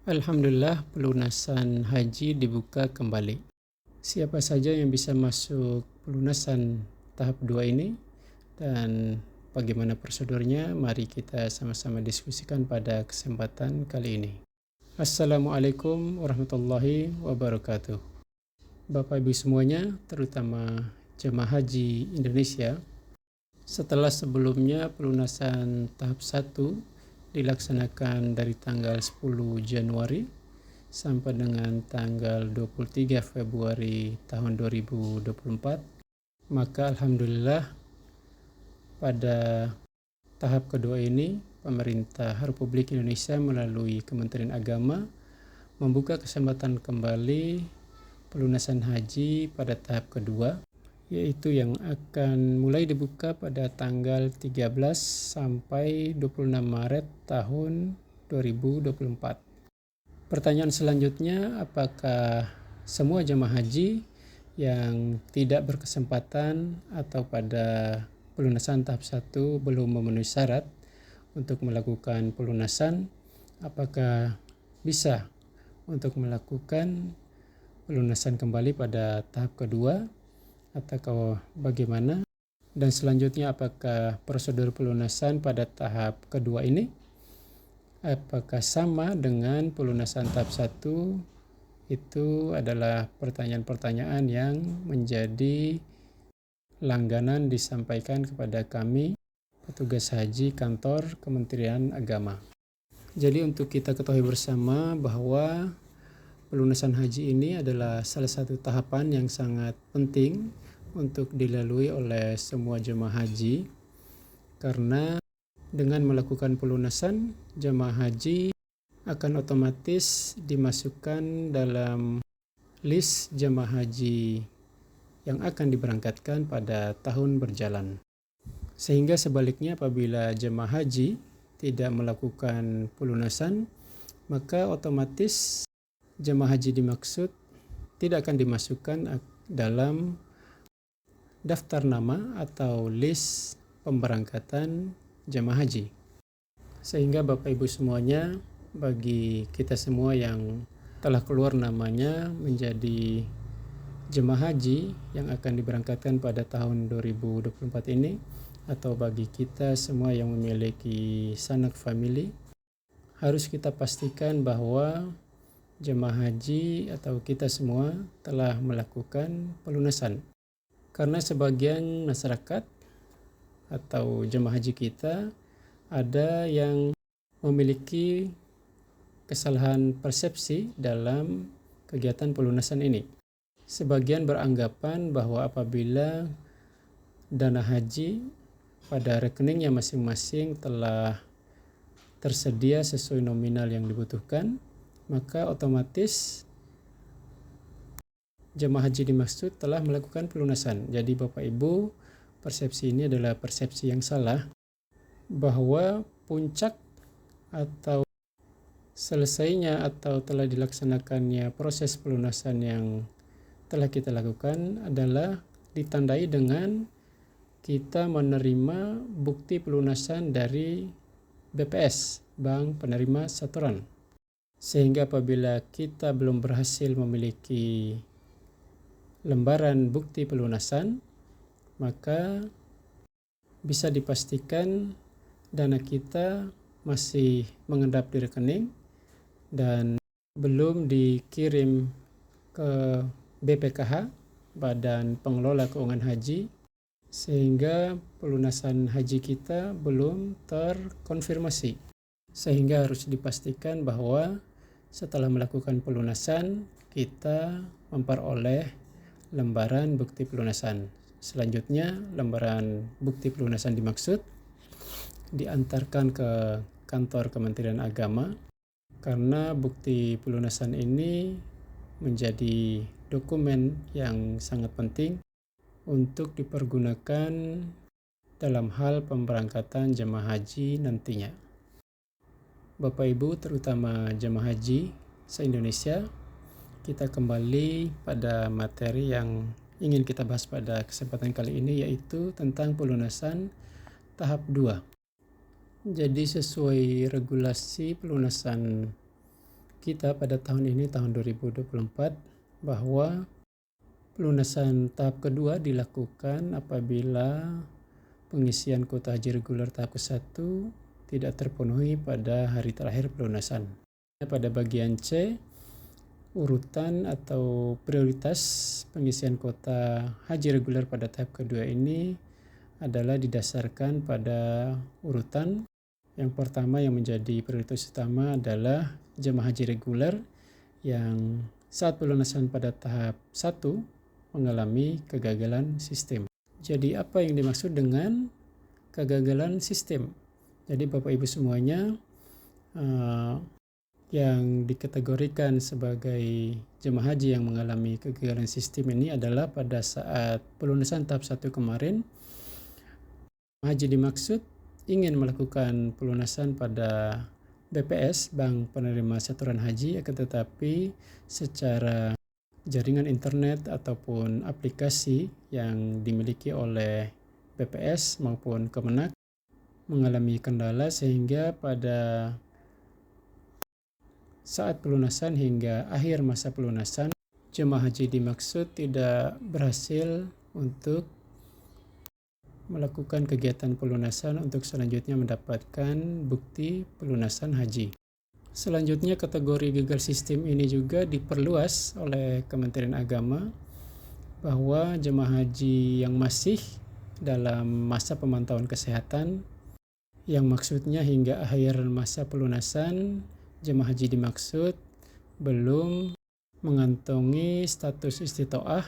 Alhamdulillah, pelunasan haji dibuka kembali. Siapa saja yang bisa masuk pelunasan tahap 2 ini dan bagaimana prosedurnya? Mari kita sama-sama diskusikan pada kesempatan kali ini. Assalamualaikum warahmatullahi wabarakatuh. Bapak Ibu semuanya, terutama jemaah haji Indonesia, setelah sebelumnya pelunasan tahap 1 dilaksanakan dari tanggal 10 Januari sampai dengan tanggal 23 Februari tahun 2024, maka alhamdulillah pada tahap kedua ini pemerintah Republik Indonesia melalui Kementerian Agama membuka kesempatan kembali pelunasan haji pada tahap kedua, yaitu yang akan mulai dibuka pada tanggal 13 sampai 26 Maret tahun 2024. Pertanyaan selanjutnya, apakah semua jemaah haji yang tidak berkesempatan atau pada pelunasan tahap 1 belum memenuhi syarat untuk melakukan pelunasan, apakah bisa untuk melakukan pelunasan kembali pada tahap kedua atau bagaimana? Dan selanjutnya, apakah prosedur pelunasan pada tahap kedua ini apakah sama dengan pelunasan tahap 1? Itu adalah pertanyaan-pertanyaan yang menjadi langganan disampaikan kepada kami petugas haji kantor Kementerian Agama. Jadi untuk kita ketahui bersama bahwa pelunasan haji ini adalah salah satu tahapan yang sangat penting untuk dilalui oleh semua jemaah haji, karena dengan melakukan pelunasan, jemaah haji akan otomatis dimasukkan dalam list jemaah haji yang akan diberangkatkan pada tahun berjalan. Sehingga sebaliknya, apabila jemaah haji tidak melakukan pelunasan, maka otomatis jemaah haji dimaksud tidak akan dimasukkan dalam daftar nama atau list pemberangkatan jemaah haji. Sehingga Bapak Ibu semuanya, bagi kita semua yang telah keluar namanya menjadi jemaah haji yang akan diberangkatkan pada tahun 2024 ini, atau bagi kita semua yang memiliki sanak famili, harus kita pastikan bahwa jemaah haji atau kita semua telah melakukan pelunasan. Karena sebagian masyarakat atau jemaah haji kita ada yang memiliki kesalahan persepsi dalam kegiatan pelunasan ini. Sebagian beranggapan bahwa apabila dana haji pada rekeningnya masing-masing telah tersedia sesuai nominal yang dibutuhkan, maka otomatis jemaah haji dimaksud telah melakukan pelunasan. Jadi Bapak Ibu, persepsi ini adalah persepsi yang salah, bahwa puncak atau selesainya atau telah dilaksanakannya proses pelunasan yang telah kita lakukan adalah ditandai dengan kita menerima bukti pelunasan dari BPS, Bank Penerima Setoran. Sehingga apabila kita belum berhasil memiliki lembaran bukti pelunasan, maka bisa dipastikan dana kita masih mengendap di rekening dan belum dikirim ke BPKH, Badan Pengelola Keuangan Haji, sehingga pelunasan haji kita belum terkonfirmasi. Sehingga harus dipastikan bahwa setelah melakukan pelunasan, kita memperoleh lembaran bukti pelunasan. Selanjutnya, lembaran bukti pelunasan dimaksud diantarkan ke kantor Kementerian Agama, karena bukti pelunasan ini menjadi dokumen yang sangat penting untuk dipergunakan dalam hal pemberangkatan jemaah haji nantinya. Bapak Ibu, terutama jemaah haji se-Indonesia, kita kembali pada materi yang ingin kita bahas pada kesempatan kali ini, yaitu tentang pelunasan tahap 2. Jadi sesuai regulasi pelunasan kita pada tahun ini, tahun 2024, bahwa pelunasan tahap kedua dilakukan apabila pengisian kuota haji reguler tahap ke-1 tidak terpenuhi pada hari terakhir pelunasan. Pada bagian C, urutan atau prioritas pengisian kuota haji reguler pada tahap kedua ini adalah didasarkan pada urutan. Yang pertama yang menjadi prioritas utama adalah jemaah haji reguler yang saat pelunasan pada tahap 1 mengalami kegagalan sistem. Jadi apa yang dimaksud dengan kegagalan sistem? Jadi Bapak Ibu semuanya yang dikategorikan sebagai jemaah haji yang mengalami kegagalan sistem ini adalah pada saat pelunasan tahap 1 kemarin, haji dimaksud ingin melakukan pelunasan pada BPS, Bank Penerima Setoran Haji, akan tetapi secara jaringan internet ataupun aplikasi yang dimiliki oleh BPS maupun Kemenak mengalami kendala sehingga pada saat pelunasan hingga akhir masa pelunasan, jemaah haji dimaksud tidak berhasil untuk melakukan kegiatan pelunasan untuk selanjutnya mendapatkan bukti pelunasan haji. Selanjutnya kategori gagal sistem ini juga diperluas oleh Kementerian Agama bahwa jemaah haji yang masih dalam masa pemantauan kesehatan, yang maksudnya hingga akhir masa pelunasan, jemaah haji dimaksud belum mengantongi status istitoah.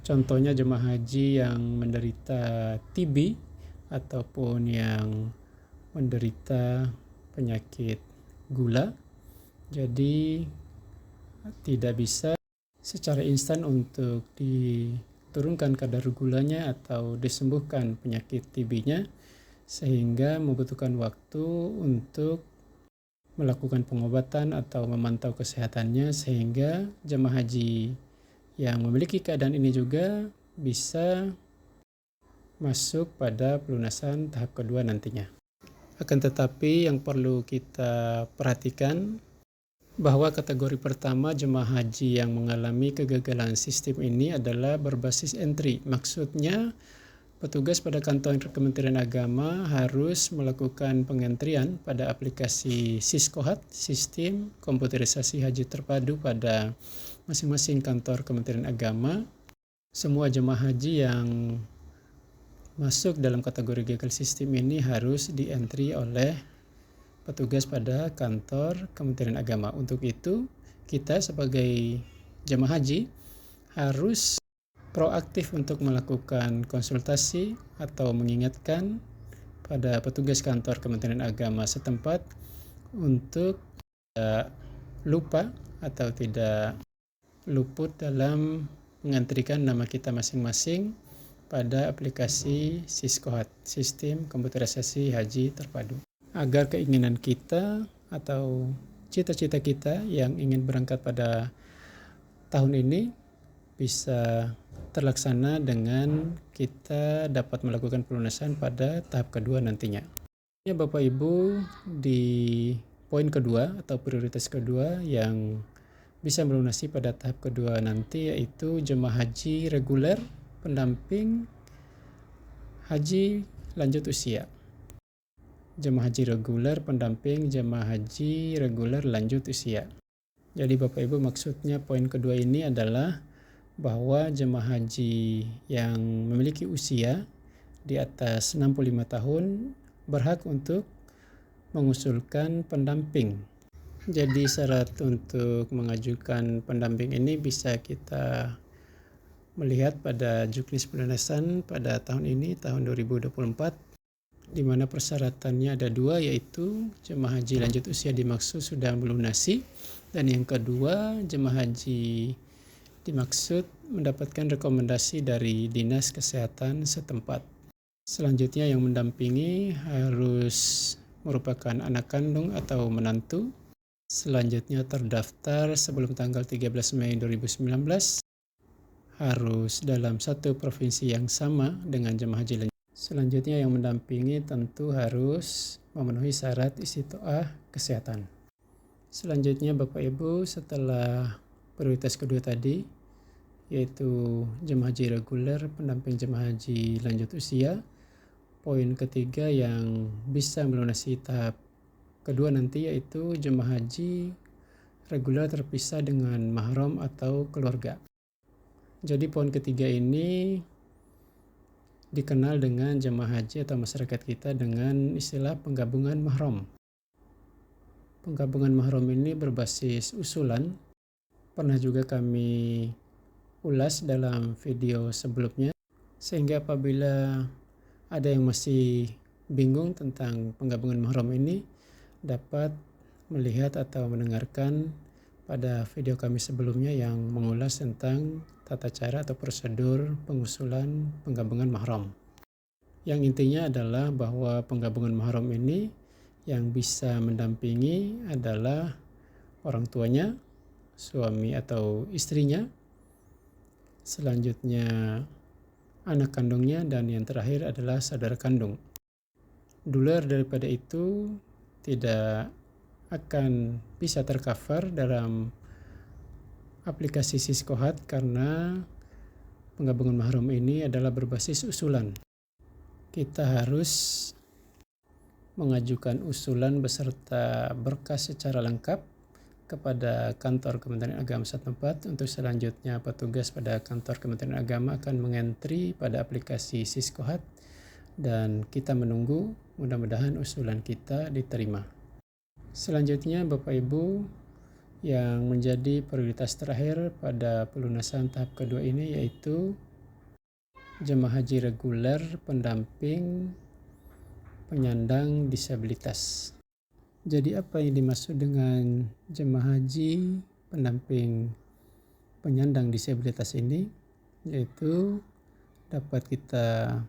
Contohnya jemaah haji yang menderita TB ataupun yang menderita penyakit gula, jadi tidak bisa secara instan untuk diturunkan kadar gulanya atau disembuhkan penyakit TB-nya, sehingga membutuhkan waktu untuk melakukan pengobatan atau memantau kesehatannya, sehingga jemaah haji yang memiliki keadaan ini juga bisa masuk pada pelunasan tahap kedua nantinya. Akan tetapi yang perlu kita perhatikan bahwa kategori pertama jemaah haji yang mengalami kegagalan sistem ini adalah berbasis entry. Maksudnya petugas pada kantor Kementerian Agama harus melakukan pengentrian pada aplikasi Siskohat, Sistem Komputerisasi Haji Terpadu, pada masing-masing kantor Kementerian Agama. Semua jemaah haji yang masuk dalam kategori gagal sistem ini harus di-entry oleh petugas pada kantor Kementerian Agama. Untuk itu, kita sebagai jemaah haji harus proaktif untuk melakukan konsultasi atau mengingatkan pada petugas kantor Kementerian Agama setempat untuk tidak lupa atau tidak luput dalam mengantrikan nama kita masing-masing pada aplikasi Siskohat, Sistem Komputerisasi Haji Terpadu, agar keinginan kita atau cita-cita kita yang ingin berangkat pada tahun ini bisa terlaksana dengan kita dapat melakukan pelunasan pada tahap kedua nantinya. Ya Bapak Ibu, di poin kedua atau prioritas kedua yang bisa melunasi pada tahap kedua nanti yaitu jemaah haji reguler pendamping haji lanjut usia. Jemaah haji reguler pendamping jemaah haji reguler lanjut usia. Jadi Bapak Ibu, maksudnya poin kedua ini adalah bahwa jemaah haji yang memiliki usia di atas 65 tahun berhak untuk mengusulkan pendamping. Jadi syarat untuk mengajukan pendamping ini bisa kita melihat pada juknis pelunasan pada tahun ini, tahun 2024, di mana persyaratannya ada dua, yaitu jemaah haji lanjut usia dimaksud sudah melunasi, dan yang kedua jemaah haji dimaksud mendapatkan rekomendasi dari Dinas Kesehatan setempat. Selanjutnya yang mendampingi harus merupakan anak kandung atau menantu. Selanjutnya terdaftar sebelum tanggal 13 Mei 2019. Harus dalam satu provinsi yang sama dengan jemaah haji lanjut. Selanjutnya yang mendampingi tentu harus memenuhi syarat istitoah kesehatan. Selanjutnya Bapak Ibu, setelah prioritas kedua tadi, yaitu jemaah haji reguler, pendamping jemaah haji lanjut usia, poin ketiga yang bisa melunasi tahap kedua nanti yaitu jemaah haji reguler terpisah dengan mahram atau keluarga. Jadi poin ketiga ini dikenal dengan jemaah haji atau masyarakat kita dengan istilah penggabungan mahram. Penggabungan mahram ini berbasis usulan, pernah juga kami ulas dalam video sebelumnya, sehingga apabila ada yang masih bingung tentang penggabungan mahram ini, dapat melihat atau mendengarkan pada video kami sebelumnya yang mengulas tentang tata cara atau prosedur pengusulan penggabungan mahram. Yang intinya adalah bahwa penggabungan mahram ini yang bisa mendampingi adalah orang tuanya, suami atau istrinya, selanjutnya anak kandungnya, dan yang terakhir adalah saudara kandung. Di luar daripada itu tidak akan bisa tercover dalam aplikasi Siskohat karena penggabungan mahram ini adalah berbasis usulan. Kita harus mengajukan usulan beserta berkas secara lengkap kepada kantor Kementerian Agama setempat. Untuk selanjutnya petugas pada kantor Kementerian Agama akan mengentri pada aplikasi Siskohat dan kita menunggu, mudah-mudahan usulan kita diterima. Selanjutnya Bapak Ibu, yang menjadi prioritas terakhir pada pelunasan tahap kedua ini yaitu jemaah haji reguler pendamping penyandang disabilitas. Jadi apa yang dimaksud dengan jemaah haji pendamping penyandang disabilitas ini? Yaitu dapat kita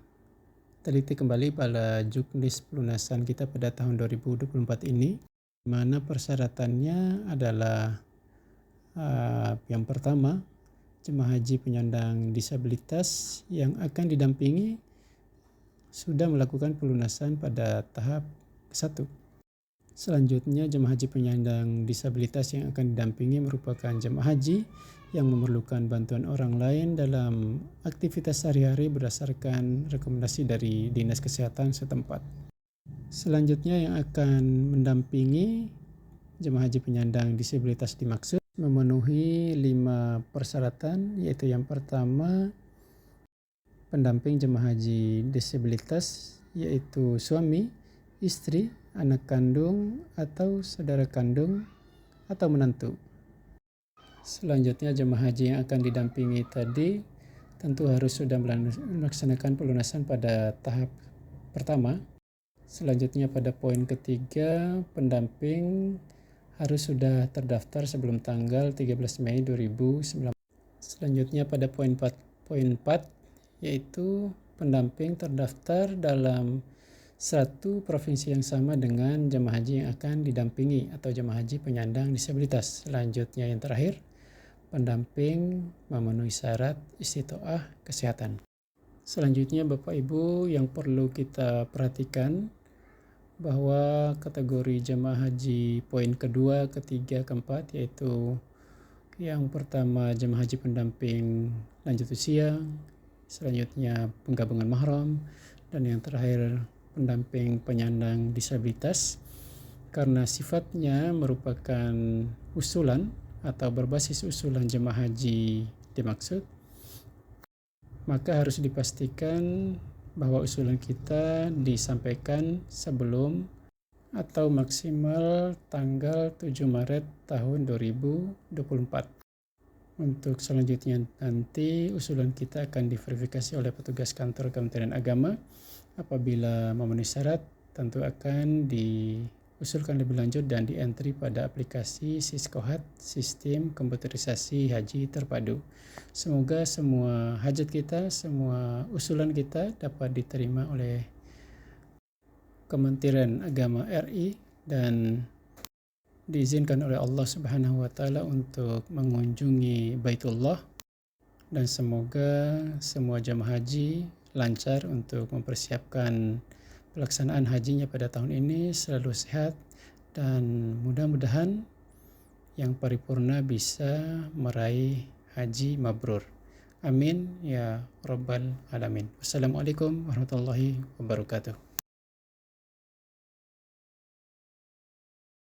teliti kembali pada juknis pelunasan kita pada tahun 2024 ini, di mana persyaratannya adalah yang pertama, jemaah haji penyandang disabilitas yang akan didampingi sudah melakukan pelunasan pada tahap ke-1. Selanjutnya, jemaah haji penyandang disabilitas yang akan didampingi merupakan jemaah haji yang memerlukan bantuan orang lain dalam aktivitas sehari-hari berdasarkan rekomendasi dari Dinas Kesehatan setempat. Selanjutnya, yang akan mendampingi jemaah haji penyandang disabilitas dimaksud memenuhi 5 persyaratan, yaitu yang pertama, pendamping jemaah haji disabilitas yaitu suami, istri, anak kandung atau saudara kandung atau menantu. Selanjutnya, jemaah haji yang akan didampingi tadi tentu harus sudah melaksanakan pelunasan pada tahap pertama. Selanjutnya pada poin ketiga, pendamping harus sudah terdaftar sebelum tanggal 13 Mei 2019. Selanjutnya pada poin 4 yaitu pendamping terdaftar dalam satu provinsi yang sama dengan jemaah haji yang akan didampingi atau jemaah haji penyandang disabilitas. Selanjutnya yang terakhir, pendamping memenuhi syarat istitoah kesehatan. Selanjutnya Bapak Ibu, yang perlu kita perhatikan bahwa kategori jemaah haji poin kedua, ketiga, keempat yaitu yang pertama jemaah haji pendamping lanjut usia, selanjutnya penggabungan mahram, dan yang terakhir pendamping penyandang disabilitas. Karena sifatnya merupakan usulan atau berbasis usulan jemaah haji dimaksud, maka harus dipastikan bahwa usulan kita disampaikan sebelum atau maksimal tanggal 7 Maret tahun 2024. Untuk selanjutnya nanti usulan kita akan diverifikasi oleh petugas kantor Kementerian Agama. Apabila memenuhi syarat, tentu akan diusulkan lebih lanjut dan di-entry pada aplikasi Siskohat, Sistem Komputerisasi Haji Terpadu. Semoga semua hajat kita, semua usulan kita dapat diterima oleh Kementerian Agama RI dan diizinkan oleh Allah Subhanahu wa Ta'ala untuk mengunjungi Baitullah, dan semoga semua jemaah haji lancar untuk mempersiapkan pelaksanaan hajinya pada tahun ini, selalu sehat, dan mudah-mudahan yang paripurna bisa meraih haji mabrur. Amin ya rabbal alamin. Wassalamualaikum warahmatullahi wabarakatuh.